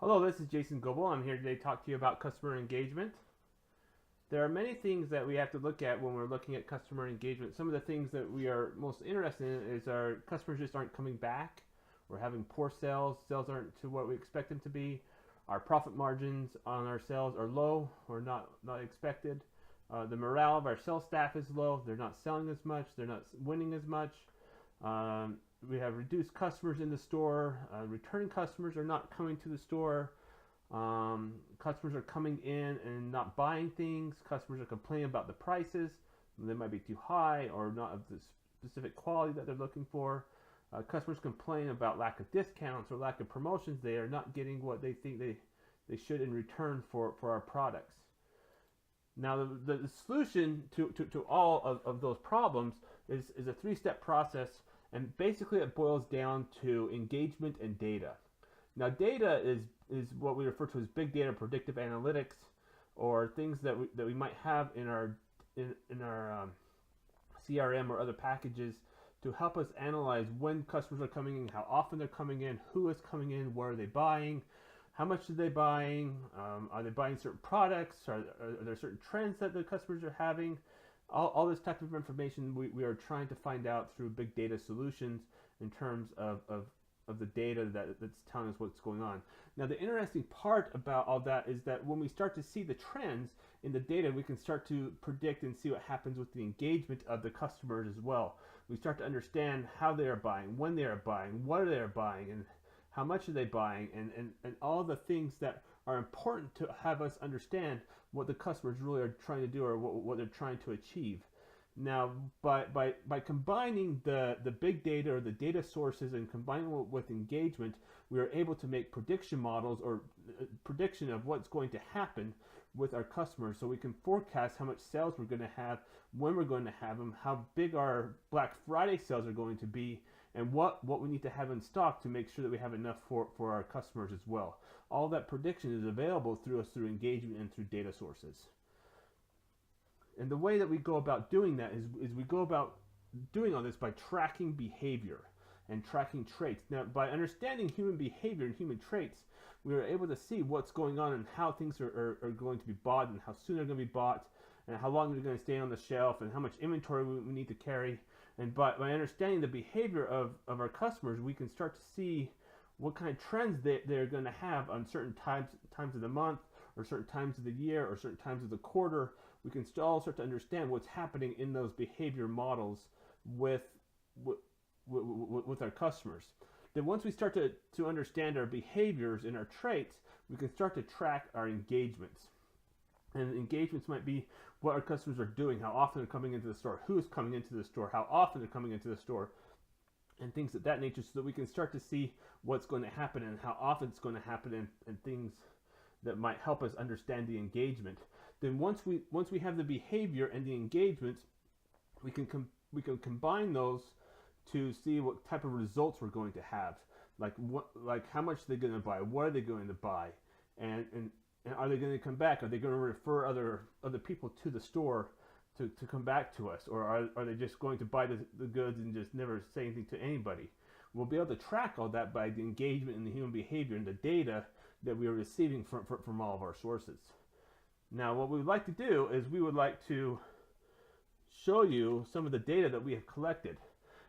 Hello, this is Jason Goebel. I'm here today to talk to you about customer engagement. There are many things that we have to look at when we're looking at customer engagement. Some of the things that we are most interested in is our customers just aren't coming back. We're having poor sales. Sales aren't to what we expect them to be. Our profit margins on our sales are low or not expected. The morale of our sales staff is low. They're not selling as much. They're not winning as much. We have reduced customers in the store. Returning customers are not coming to the store. Customers are coming in and not buying things. Customers are complaining about the prices. They might be too high or not of the specific quality that they're looking for. Customers complain about lack of discounts or lack of promotions. They are not getting what they think they should in return for our products. Now, the solution to all of those problems is a three-step process, and basically it boils down to engagement and data. Now, data is what we refer to as big data, predictive analytics, or things that we might have in our CRM or other packages to help us analyze when customers are coming in, how often they're coming in, who is coming in, where are they buying, how much are they buying, are they buying certain products, are there certain trends that the customers are having. All this type of information we are trying to find out through big data solutions in terms of the data that's telling us what's going on. Now, the interesting part about all that is that when we start to see the trends in the data, we can start to predict and see what happens with the engagement of the customers as well. We start to understand how they are buying, when they are buying, what they are buying, and how much are they buying, and all the things that are important to have us understand what the customers really are trying to do or what they're trying to achieve. Now, by combining the big data or the data sources and combining it with engagement, we are able to make prediction models or prediction of what's going to happen with our customers, so we can forecast how much sales we're going to have, when we're going to have them, how big our Black Friday sales are going to be, and what we need to have in stock to make sure that we have enough for our customers as well. All that prediction is available through engagement and through data sources. And the way that we go about doing that is we go about doing all this by tracking behavior and tracking traits. Now, by understanding human behavior and human traits, we are able to see what's going on and how things are going to be bought and how soon they're going to be bought and how long they're going to stay on the shelf and how much inventory we need to carry. And by understanding the behavior of our customers, we can start to see what kind of trends they're going to have on certain times of the month or certain times of the year or certain times of the quarter. We can all start to understand what's happening in those behavior models with our customers. Then once we start to understand our behaviors and our traits, we can start to track our engagements. And engagements might be what our customers are doing, how often they're coming into the store, who is coming into the store, how often they're coming into the store, and things of that nature, so that we can start to see what's going to happen and how often it's going to happen, and things that might help us understand the engagement. Then once we have the behavior and the engagement, we can combine those to see what type of results we're going to have, like how much they're going to buy, what are they going to buy, and are they going to come back? Are they going to refer other people to the store to come back to us, or are they just going to buy the goods and just never say anything to anybody? We'll be able to track all that by the engagement and the human behavior and the data that we are receiving from all of our sources. Now, what we would like to do is we would like to show you some of the data that we have collected.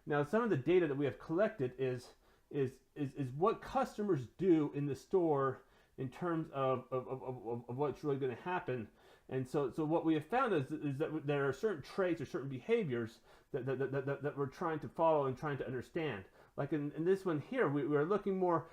Now, some of the data that we have collected is what customers do in the store in terms of what's really going to happen. And so what we have found is that there are certain traits or certain behaviors that we're trying to follow and trying to understand. Like in this one here, we're looking more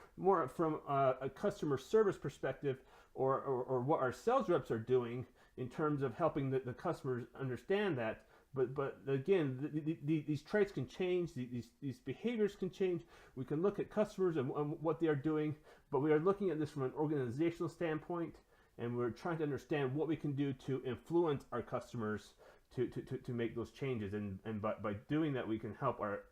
from a customer service perspective, or what our sales reps are doing in terms of helping the customers understand that. But again, these traits can change, these behaviors can change. We can look at customers and what they are doing, but we are looking at this from an organizational standpoint, and we're trying to understand what we can do to influence our customers to make those changes. And by doing that, we can help our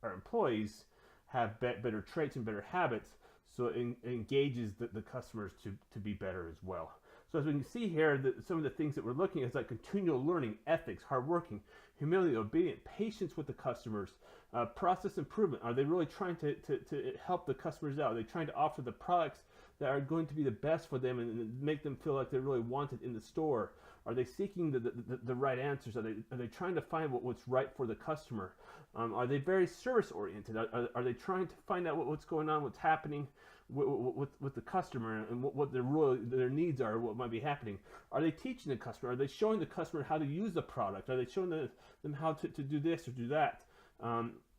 employees have better traits and better habits, so it engages the customers to be better as well. So as we can see here, some of the things that we're looking at is like continual learning, ethics, hard working, humility, obedience, patience with the customers, process improvement. Are they really trying to help the customers out? Are they trying to offer the products that are going to be the best for them and make them feel like they're really wanted in the store? Are they seeking the right answers? Are they trying to find what's right for the customer? Are they very service oriented? Are they trying to find out what's going on, what's happening with the customer, and what their needs are, what might be happening? Are they teaching the customer? Are they showing the customer how to use the product? Are they showing them how to do this or do that?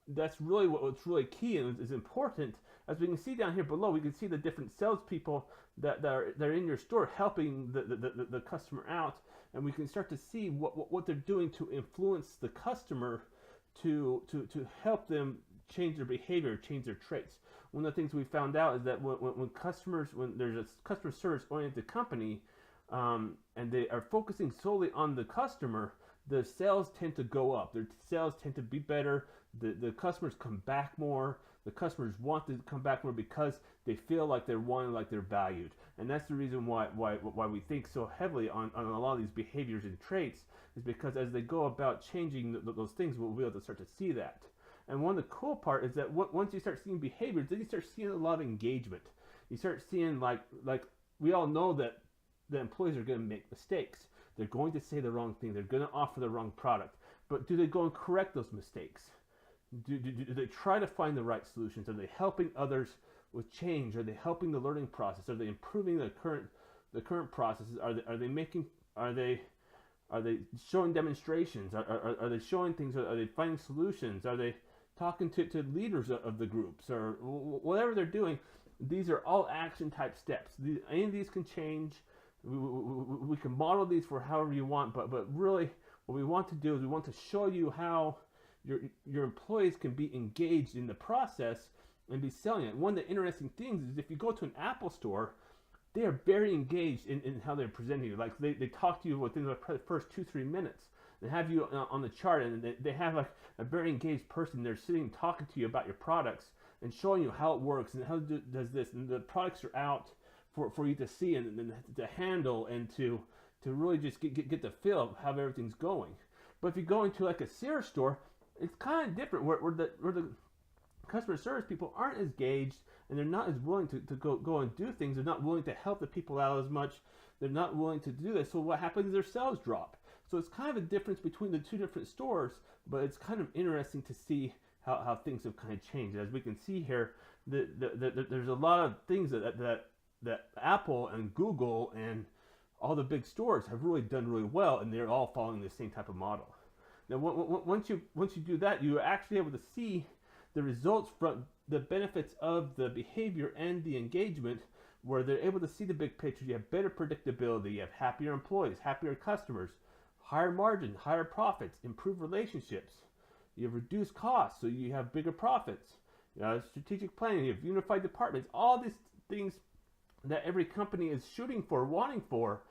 That's really what's really key and is important. As we can see down here below, we can see the different salespeople that are in your store helping the customer out, and we can start to see what they're doing to influence the customer to help them change their behavior, change their traits. One of the things we found out is that when there's a customer service oriented company, and they are focusing solely on the customer, the sales tend to go up. Their sales tend to be better. The customers come back more. The customers want to come back more because they feel like they're wanted, like they're valued. And that's the reason why we think so heavily on a lot of these behaviors and traits, is because as they go about changing those things, we'll be able to start to see that. And one of the cool part is that once you start seeing behaviors, then you start seeing a lot of engagement. You start seeing like we all know that the employees are going to make mistakes. They're going to say the wrong thing. They're going to offer the wrong product. But do they go and correct those mistakes? Do they try to find the right solutions? Are they helping others with change? Are they helping the learning process? Are they improving the current processes? Are they showing demonstrations? Are they showing things? Are they finding solutions? Are they talking to leaders of the groups, or whatever they're doing? These are all action type steps. Any of these can change. We can model these for however you want, but really what we want to do is we want to show you how your employees can be engaged in the process and be selling it. One of the interesting things is if you go to an Apple store, they are very engaged in how they're presenting you. Like they talk to you within the first 2-3 minutes. They have you on the chart, and they have like a very engaged person. They're sitting talking to you about your products and showing you how it works and how it does this, and the products are out for you to see and to handle and to really just get the feel of how everything's going. But if you go into like a Sears store, it's kind of different where the customer service people aren't as engaged, and they're not as willing to go and do things. They're not willing to help the people out as much. They're not willing to do this. So what happens is their sales drop. So it's kind of a difference between the two different stores, but it's kind of interesting to see how things have kind of changed. As we can see here, there's a lot of things that Apple and Google and all the big stores have really done really well, and they're all following the same type of model. Now, once you do that, you're actually able to see the results from the benefits of the behavior and the engagement, where they're able to see the big picture. You have better predictability, you have happier employees, happier customers, higher margin, higher profits, improved relationships. You have reduced costs, so you have bigger profits. Strategic planning, you have unified departments. All these things that every company is shooting for, wanting for,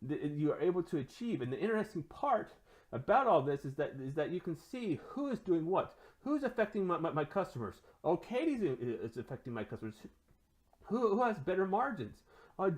you are able to achieve. And the interesting part about all this is that you can see who is doing what. Who's affecting my customers? Oh, Katie's is affecting my customers. Who has better margins?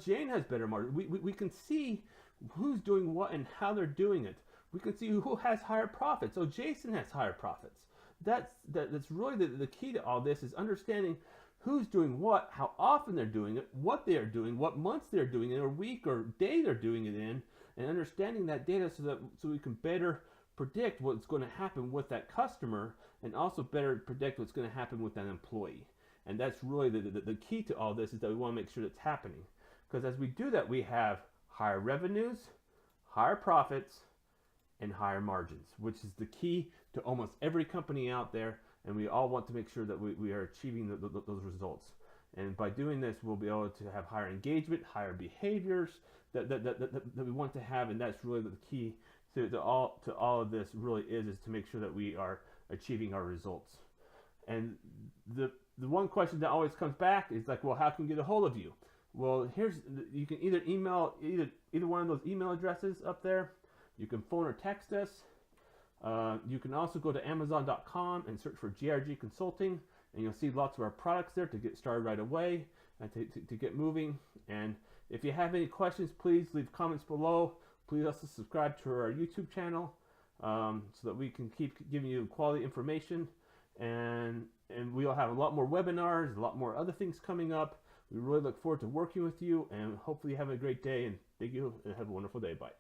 Jane has better margins. We can see who's doing what and how they're doing it. We can see who has higher profits. Oh, Jason has higher profits. That's really the key to all this, is understanding who's doing what, how often they're doing it, what they are doing, what months they're doing it, or week or day they're doing it in, and understanding that data so we can better predict what's going to happen with that customer, and also better predict what's going to happen with that employee. And that's really the key to all this, is that we want to make sure that's happening. Because as we do that, we have higher revenues, higher profits, and higher margins, which is the key to almost every company out there. And we all want to make sure that we are achieving those results. And by doing this, we'll be able to have higher engagement, higher behaviors that we want to have. And that's really the key to all of this really is to make sure that we are achieving our results. And the one question that always comes back is like, well, how can we get a hold of you? Well, you can either email either one of those email addresses up there. You can phone or text us. You can also go to Amazon.com and search for GRG Consulting, and you'll see lots of our products there to get started right away and to get moving. And if you have any questions, please leave comments below. Please also subscribe to our YouTube channel. so that we can keep giving you quality information. And we'll have a lot more webinars, a lot more other things coming up. We really look forward to working with you, and hopefully you have a great day, and thank you, and have a wonderful day. Bye.